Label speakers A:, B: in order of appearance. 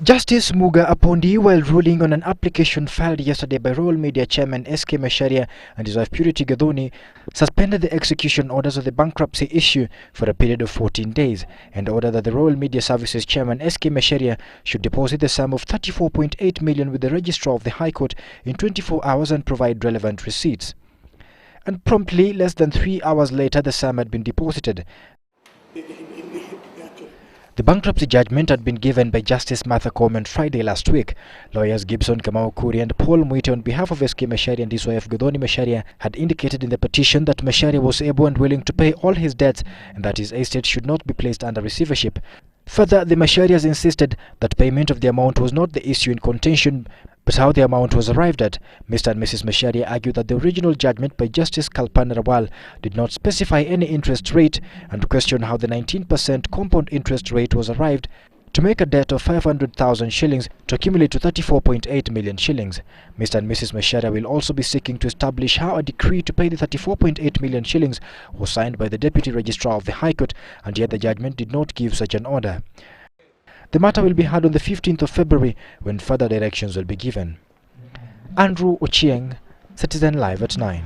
A: Justice Muga Apondi, while ruling on an application filed yesterday by Royal Media Chairman SK Macharia and his wife Purity Gathoni, suspended the execution orders of the bankruptcy issue for a period of 14 days and ordered that the Royal Media Services Chairman SK Macharia should deposit the sum of 34.8 million with the Registrar of the High Court in 24 hours and provide relevant receipts. And promptly, less than 3 hours later, the sum had been deposited. The bankruptcy judgment had been given by Justice Martha Koome on Friday last week. Lawyers Gibson Kamau and Paul Mwite on behalf of SK Macharia and his wife Gathoni Macharia had indicated in the petition that Macharia was able and willing to pay all his debts and that his estate should not be placed under receivership. Further, the Macharias insisted that payment of the amount was not the issue in contention, but how the amount was arrived at. Mr. and Mrs. Macharia argued that the original judgment by Justice Kalpan Rawal did not specify any interest rate and questioned how the 19% compound interest rate was arrived to make a debt of 500,000 shillings to accumulate to 34.8 million shillings. Mr. and Mrs. Macharia will also be seeking to establish how a decree to pay the 34.8 million shillings was signed by the Deputy Registrar of the High Court, and yet the judgment did not give such an order. The matter will be heard on the 15th of February when further directions will be given. Andrew Ochieng, Citizen Live at 9.